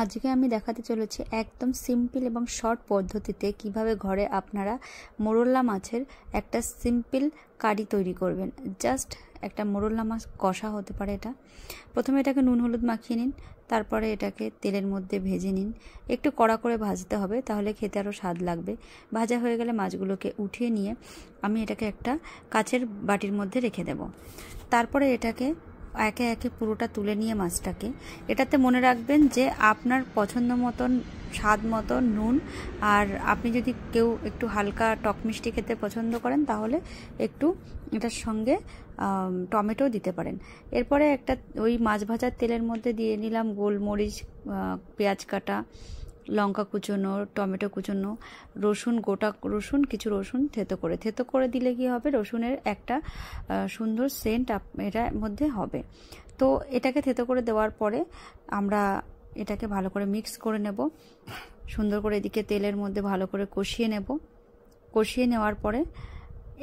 আজকে আমি দেখাতে চলেছি একদম সিম্পল এবং শর্ট পদ্ধতিতে কিভাবে ঘরে আপনারা মোরলা মাছের একটা সিম্পল কারি তৈরি করবেন। জাস্ট একটা মোরলা মাছ কষা হতে পারে এটা। প্রথমে এটাকে নুন হলুদ মাখিয়ে নিন, তারপরে এটাকে তেলের মধ্যে ভেজে নিন। একটু কড়া করে ভাজতে হবে, তাহলে খেতে আরও স্বাদ লাগবে। ভাজা হয়ে গেলে মাছগুলোকে উঠিয়ে নিয়ে আমি এটাকে একটা কাচের বাটির মধ্যে রেখে দেব। তারপরে এটাকে একে একে পুরোটা তুলে নিয়ে মাছটাকে, এটাতে মনে রাখবেন যে আপনার পছন্দ মতন স্বাদ মতো নুন, আর আপনি যদি কেউ একটু হালকা টক মিষ্টি খেতে পছন্দ করেন তাহলে একটু এটার সঙ্গে টমেটো দিতে পারেন। এরপরে একটা ওই মাছ ভাজার তেলের মধ্যে দিয়ে নিলাম গোলমরিচ, পেঁয়াজ কাটা, লঙ্কা কুচোনো, টমেটো কুচোনো, রসুন, গোটা রসুন, কিছু রসুন থেতো করে দিলে কি হবে, রসুনের একটা সুন্দর সেন্ট এটার মধ্যে হবে। তো এটাকে থেতো করে দেওয়ার পরে আমরা এটাকে ভালো করে মিক্স করে নেব। সুন্দর করে এদিকে তেলের মধ্যে ভালো করে কষিয়ে নেব। কষিয়ে নেওয়ার পরে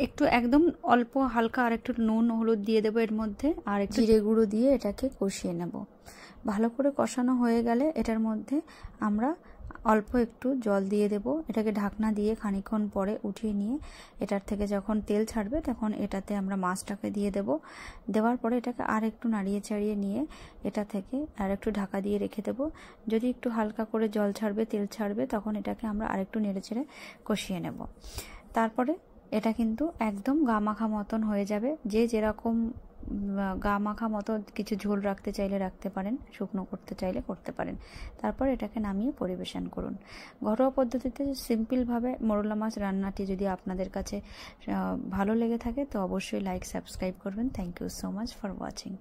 একটু একদম অল্প হালকা আর একটু নুন হলুদ দিয়ে দেবো এর মধ্যে, আর একটু জিরে গুঁড়ো দিয়ে এটাকে কষিয়ে নেব। ভালো করে কষানো হয়ে গেলে এটার মধ্যে আমরা অল্প একটু জল দিয়ে দেব। এটাকে ঢাকনা দিয়ে খানিকক্ষণ পরে উঠিয়ে নিয়ে এটার থেকে যখন তেল ছাড়বে তখন এটাতে আমরা মাছটাকে দিয়ে দেব। দেওয়ার পরে এটাকে আর একটু নাড়িয়ে চাড়িয়ে নিয়ে এটা থেকে আর একটু ঢাকা দিয়ে রেখে দেব। যদি একটু হালকা করে জল ছাড়বে, তেল ছাড়বে, তখন এটাকে আমরা আরেকটু নেড়ে চেড়ে কষিয়ে নেব। তারপরে এটা কিন্তু একদম গা মাখা মতন হয়ে যাবে। যে যেরকম গা মাখা মতো কিছু ঝোল রাখতে চাইলে রাখতে পারেন, শুকনো করতে চাইলে করতে পারেন। তারপর এটাকে নামিয়ে পরিবেশন করুন। ঘরোয়া পদ্ধতিতে সিম্পলভাবে মোরলা মাছ রান্নাটি যদি আপনাদের কাছে ভালো লেগে থাকে তো অবশ্যই লাইক সাবস্ক্রাইব করবেন। Thank you so much for watching.